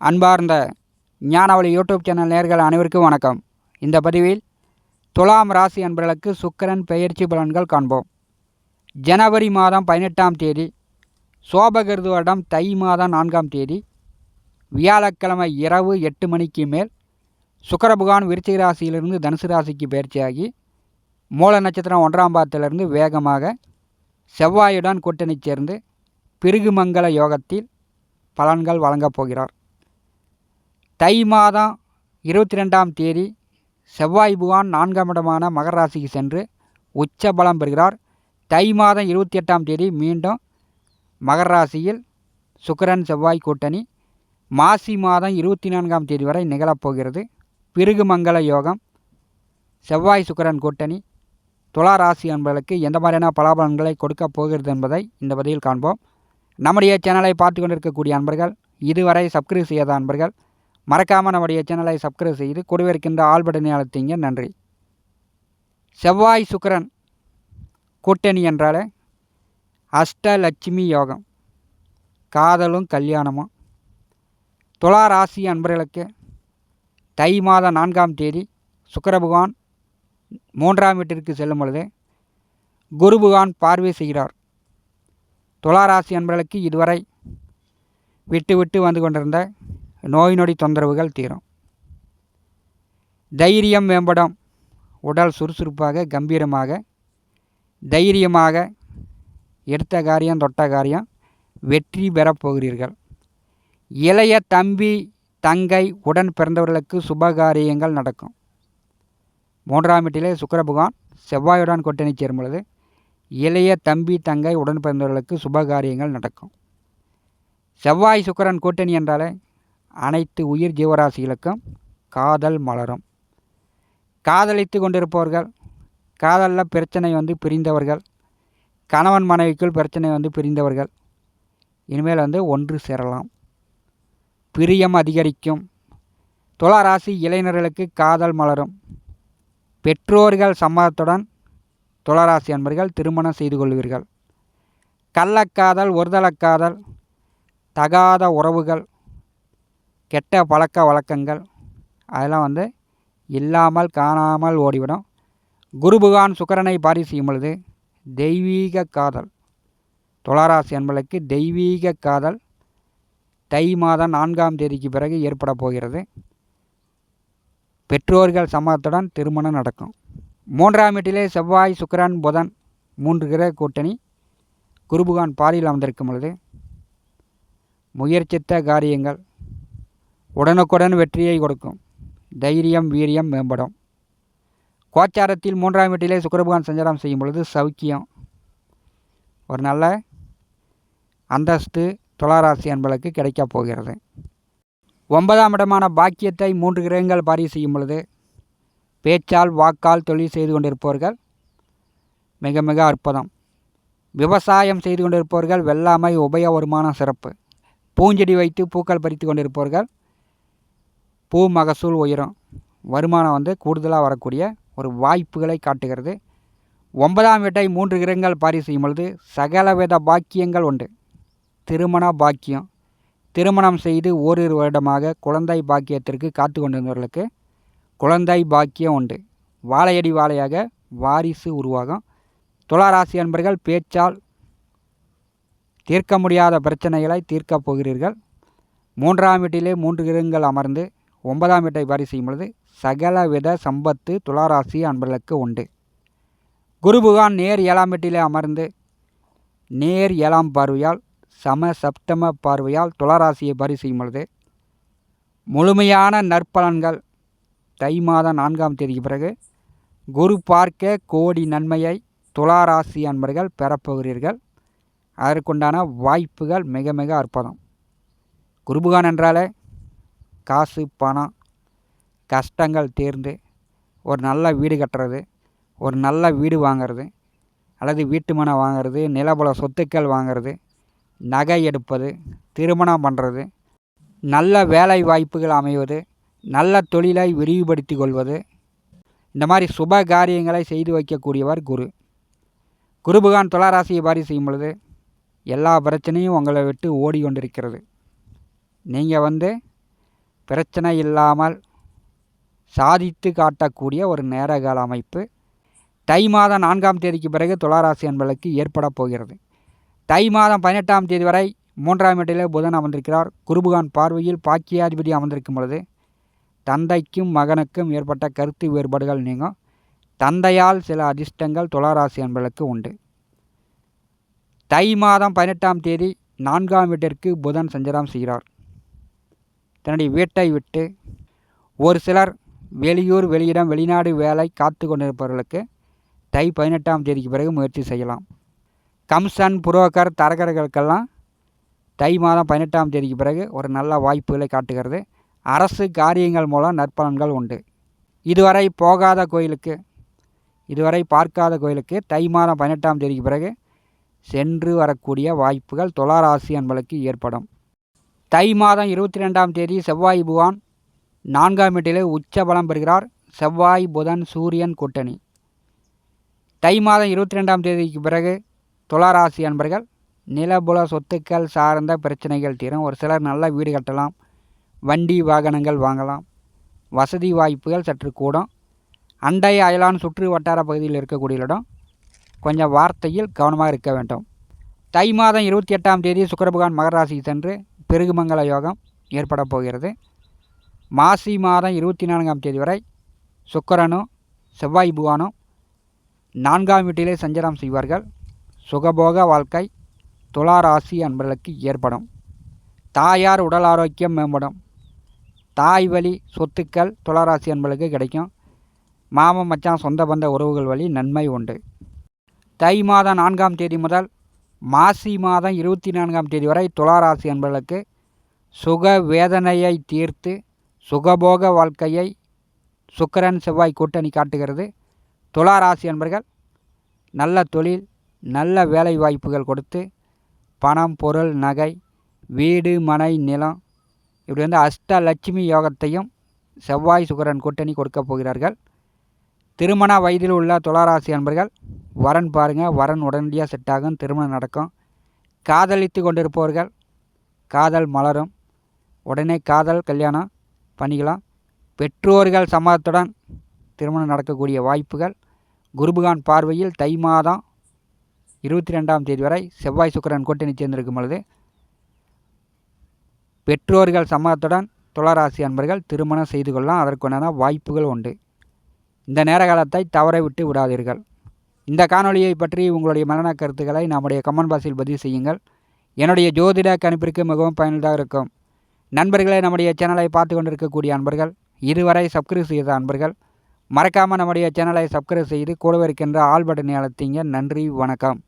அன்பார்ந்த ஞானவழி YouTube channel நேயர்கள் அனைவருக்கும் வணக்கம். இந்த பதிவில் துலாம் ராசி அன்பர்களுக்கு சுக்கிரன் பெயர்ச்சி பலன்கள் காண்போம். ஜனவரி மாதம் 18ஆம் தேதி சோபகிருது வருடம் தை மாதம் 4ஆம் தேதி வியாழக்கிழமை இரவு 8 மணிக்கு மேல் சுக்கிர பகவான் விருச்சிக ராசியிலிருந்து தனுசு ராசிக்கு பெயர்ச்சியாகி மூல நட்சத்திரம் 1ஆம் பாதத்திலிருந்து வேகமாக செவ்வாயுடன் கூட்டணி சேர்ந்து பிருகுமங்கல யோகத்தில் பலன்கள் வழங்கப் போகிறார். தை மாதம் 22ஆம் தேதி செவ்வாய் பகவான் 4ஆம் இடமான மகர ராசிக்கு சென்று உச்ச பலம் பெறுகிறார். தை மாதம் 28ஆம் தேதி மீண்டும் மகர ராசியில் சுக்கிரன் செவ்வாய் கூட்டணி மாசி மாதம் 24ஆம் தேதி வரை நிகழப்போகிறது. பிருகுமங்கல யோகம், செவ்வாய் சுக்கிரன் கூட்டணி துலா ராசி அன்பர்களுக்கு எந்த மாதிரியான பலாபலன்களை கொடுக்கப் போகிறது என்பதை இந்த பதிவில் காண்போம். நம்முடைய சேனலை பார்த்து கொண்டிருக்கக்கூடிய அன்பர்கள், இதுவரை சப்ஸ்கிரைப் செய்யாத அன்பர்கள் மறக்காமல் நம்முடைய சேனலை சப்ஸ்கிரைப் செய்து கூடவே இருக்கின்ற ஆல் பட்டனை அழுத்திங்க. நன்றி. செவ்வாய் சுக்கிரன் கூட்டணி என்றாலே அஷ்டலட்சுமி யோகம், காதலும் கல்யாணமும். துலா ராசி அன்பர்களுக்கு தை மாதம் 4ஆம் தேதி சுக்கிர பகவான் 3ஆம் வீட்டிற்கு செல்லும் பொழுது குரு பகவான் பார்வை செய்கிறார். துலா ராசி அன்பர்களுக்கு இதுவரை விட்டு விட்டு வந்து கொண்டிருந்த நோய் நொடி தொந்தரவுகள் தீரும். தைரியம் மேம்படும். உடல் சுறுசுறுப்பாக கம்பீரமாக தைரியமாக எடுத்த காரியம் தொட்ட காரியம் வெற்றி பெறப் போகிறீர்கள். இளைய தம்பி தங்கை உடன் பிறந்தவர்களுக்கு சுபகாரியங்கள் நடக்கும். 3ஆம் வீட்டிலே சுக்கிர பகவான் செவ்வாயுடன் கூட்டணி சேரும் பொழுது இளைய தம்பி தங்கை உடன் பிறந்தவர்களுக்கு சுபகாரியங்கள் நடக்கும். செவ்வாய் சுக்கிரன் கூட்டணி என்றாலே அனைத்து உயிர் ஜீவராசிகளுக்கும் காதல் மலரும். காதலித்து கொண்டிருப்பவர்கள், காதலில் பிரச்சனை பிரிந்தவர்கள், கணவன் மனைவிக்குள் பிரச்சனை பிரிந்தவர்கள் இனிமேல் ஒன்று சேரலாம். பிரியம் அதிகரிக்கும். துலா ராசி இளைஞர்களுக்கு காதல் மலரும். பெற்றோர்கள் சம்மதத்துடன் துலா ராசி அன்பர்கள் திருமணம் செய்து கொள்வீர்கள். கள்ளக்காதல், ஒருதலக்காதல், தகாத உறவுகள், கெட்ட பழக்க வழக்கங்கள் அதெல்லாம் இல்லாமல் காணாமல் ஓடிவிடும். குரு பகவான் சுக்கிரனை பாரி செய்யும் பொழுது தெய்வீக காதல். துளாராசி அன்பர்களுக்கு தெய்வீக காதல் தை மாதம் 4ஆம் தேதிக்கு பிறகு ஏற்பட போகிறது. பெற்றோர்கள் சம்மதத்துடன் திருமணம் நடக்கும். 3ஆம் வீட்டிலே செவ்வாய் சுக்கிரன் புதன் 3 கிரக கூட்டணி குரு பகவான் பாரியில் அமர்ந்திருக்கும் பொழுது முயற்சித்த காரியங்கள் உடனுக்குடன் வெற்றியை கொடுக்கும். தைரியம் வீரியம் மேம்படும். கோச்சாரத்தில் 3ஆம் வீட்டிலே சுக்கிர பகவான் சஞ்சாரம் செய்யும் பொழுது சௌக்கியம், ஒரு நல்ல அந்தஸ்து துளாராசி அன்பர்களுக்கு கிடைக்கப் போகிறது. 9ஆம் இடமான பாக்கியத்தை 3 கிரகங்கள் பாரி செய்யும் பொழுது பேச்சால் வாக்கால் தொழில் செய்து கொண்டிருப்பவர்கள் மிக மிக அற்புதம். விவசாயம் செய்து கொண்டிருப்பவர்கள் வெள்ளாமை உபய வருமானம் சிறப்பு. பூஞ்செடி வைத்து பூக்கள் பறித்து கொண்டிருப்பவர்கள் பூ மகசூல் உயரும். வருமானம் கூடுதலாக வரக்கூடிய ஒரு வாய்ப்புகளை காட்டுகிறது. 9ஆம் வீட்டை 3 கிரகங்கள் பாரி செய்யும் பொழுது சகலவித பாக்கியங்கள் உண்டு. திருமண பாக்கியம், திருமணம் செய்து ஓரிரு வருடமாக குழந்தை பாக்கியத்திற்கு காத்து கொண்டிருந்தவர்களுக்கு குழந்தை பாக்கியம் உண்டு. வாழையடி வாழையாக வாரிசு உருவாகும். துளாராசி அன்பர்கள் பேச்சால் தீர்க்க முடியாத பிரச்சனைகளை தீர்க்கப் போகிறீர்கள். 3ஆம் வீட்டிலே 3 கிரகங்கள் அமர்ந்து 9ஆம் வீட்டை பாரி செய்யும் பொழுது சகலவித சம்பத்து துளாராசி அன்பர்களுக்கு உண்டு. குரு பகவான் நேர் 7ஆம் வீட்டிலே அமர்ந்து நேர் 7ஆம் பார்வையால் சம சப்தம பார்வையால் துளாராசியை பாரி செய்யும் பொழுது முழுமையான நற்பலன்கள் தை மாதம் 4ஆம் தேதிக்கு பிறகு குரு பார்க்க கோடி நன்மையை துளாராசி அன்பர்கள் பெறப்போகிறீர்கள். அதற்குண்டான வாய்ப்புகள் மிக மிக அற்புதம். குரு பகவான் என்றாலே காசு பணம் கஷ்டங்கள் தீர்ந்து ஒரு நல்ல வீடு கட்டுறது, ஒரு நல்ல வீடு வாங்கிறது, அல்லது வீட்டு மனை வாங்கிறது, நிலபுல சொத்துக்கள் வாங்கிறது, நகை எடுப்பது, திருமணம் பண்ணுறது, நல்ல வேலை வாய்ப்புகள் அமைவது, நல்ல தொழிலை விரிவுபடுத்தி கொள்வது, இந்த மாதிரி சுப காரியங்களை செய்து வைக்கக்கூடியவர் குரு. குரு பகவான் துளாராசியை பாரி செய்யும் பொழுது எல்லா பிரச்சனையும் உங்களை விட்டு ஓடி கொண்டிருக்கிறது. நீங்கள் பிரச்சனை இல்லாமல் சாதித்து காட்டக்கூடிய ஒரு நேரகால அமைப்பு தை மாதம் 4ஆம் தேதிக்கு பிறகு துளாராசி அன்பர்களுக்கு ஏற்பட போகிறது. தை மாதம் 18ஆம் தேதி வரை 3ஆம் வீட்டிலே புதன் அமர்ந்திருக்கிறார். குருபகான் பார்வையில் பாக்கியாதிபதி அமர்ந்திருக்கும் பொழுது தந்தைக்கும் மகனுக்கும் ஏற்பட்ட கருத்து வேறுபாடுகள் நீங்கும். தந்தையால் சில அதிர்ஷ்டங்கள் துளாராசி அன்பர்களுக்கு உண்டு. தை மாதம் 18ஆம் தேதி 4ஆம் வீட்டிற்கு புதன் சஞ்சாரம் செய்கிறார். தன்னுடைய வீட்டை விட்டு ஒரு சிலர் வெளியூர் வெளியிடம் வெளிநாடு வேலை காத்து கொண்டிருப்பவர்களுக்கு தை 18ஆம் தேதிக்கு பிறகு முயற்சி செய்யலாம். கமிஷன் புரோக்கர் தரகர்களுக்கெல்லாம் தை மாதம் 18ஆம் தேதிக்கு பிறகு ஒரு நல்ல வாய்ப்புகளை காட்டுகிறது. அரசு காரியங்கள் மூலம் நற்பலன்கள் உண்டு. இதுவரை போகாத கோயிலுக்கு, இதுவரை பார்க்காத கோயிலுக்கு தை மாதம் 18ஆம் தேதிக்கு பிறகு சென்று வரக்கூடிய வாய்ப்புகள் துளாராசி அன்பர்களுக்கு ஏற்படும். தை மாதம் 22ஆம் தேதி செவ்வாய் பகவான் 4ஆம் வீட்டிலே உச்ச பலம் பெறுகிறார். செவ்வாய் புதன் சூரியன் கூட்டணி. தை மாதம் 22ஆம் தேதிக்கு பிறகு துளாராசி அன்பர்கள் நிலபுல சொத்துக்கள் சார்ந்த பிரச்சனைகள் தீரும். ஒரு சிலர் நல்ல வீடு கட்டலாம், வண்டி வாகனங்கள் வாங்கலாம், வசதி வாய்ப்புகள் சற்று கூடும். அண்டை அயலான் சுற்று வட்டார பகுதியில் இருக்கக்கூடியவரிடம் கொஞ்சம் வார்த்தையில் கவனமாக இருக்க வேண்டும். தை மாதம் 28ஆம் தேதி சுக்கிரபகவான் மகர ராசிக்கு சென்று பெருகுமங்கல யோகம் ஏற்பட போகிறது. மாசி மாதம் 24ஆம் தேதி வரை சுக்கிரனும் செவ்வாய் பகவானும் 4ஆம் வீட்டிலே சஞ்சாரம் செய்வார்கள். சுகபோக வாழ்க்கை துளாராசி அன்பர்களுக்கு ஏற்படும். தாயார் உடல் ஆரோக்கியம் மேம்படும். தாய் வழி சொத்துக்கள் துளாராசி அன்பர்களுக்கு கிடைக்கும். மாமன் மச்சான் சொந்த பந்த உறவுகள் வழி நன்மை உண்டு. தை மாதம் 4ஆம் தேதி முதல் மாசி மாதம் 24ஆம் தேதி வரை துளாராசி அன்பர்களுக்கு சுக வேதனையை தீர்த்து சுகபோக வாழ்க்கையை சுக்கிரன் செவ்வாய் கூட்டணி காட்டுகிறது. துளாராசி அன்பர்கள் நல்ல தொழில், நல்ல வேலை வாய்ப்புகள் கொடுத்து பணம், பொருள், நகை, வீடு, மனை, நிலம் இப்படி அஷ்டலட்சுமி யோகத்தையும் செவ்வாய் சுக்கிரன் கூட்டணி கொடுக்க போகிறார்கள். திருமண வயதில் உள்ள துளாராசி அன்பர்கள் வரன் பாருங்கள், வரன் உடனடியாக செட் ஆகும், திருமணம் நடக்கும். காதலித்து கொண்டிருப்பவர்கள் காதல் மலரும், உடனே காதல் கல்யாணம் பண்ணிக்கலாம். பெற்றோர்கள் சம்மதத்துடன் திருமணம் நடக்கக்கூடிய வாய்ப்புகள் குருபகான் பார்வையில் தை மாதம் 22ஆம் தேதி வரை செவ்வாய் சுக்கிரன் கூட்டணி சேர்ந்திருக்கும் பொழுது பெற்றோர்கள் சம்மதத்துடன் துளாராசி அன்பர்கள் திருமணம் செய்து கொள்ளலாம். அதற்குண்டான வாய்ப்புகள் உண்டு. இந்த நேர காலத்தை தவற விட்டு விடாதீர்கள். இந்த காணொலியை பற்றி உங்களுடைய மரண கருத்துக்களை நம்முடைய கமெண்ட் பாக்ஸில் பதிவு செய்யுங்கள். என்னுடைய ஜோதிட கணிப்பிற்கு மிகவும் பயனுள்ளதாக இருக்கும். நண்பர்களே, நம்முடைய சேனலை பார்த்து கொண்டிருக்கக்கூடிய அன்பர்கள், இதுவரை சப்ஸ்கிரைப் செய்த அன்பர்கள் மறக்காமல் நம்முடைய சேனலை சப்ஸ்கிரைப் செய்து கூடவே இருக்கின்ற ஆல் பட்டனை அழுத்திங்க. நன்றி, வணக்கம்.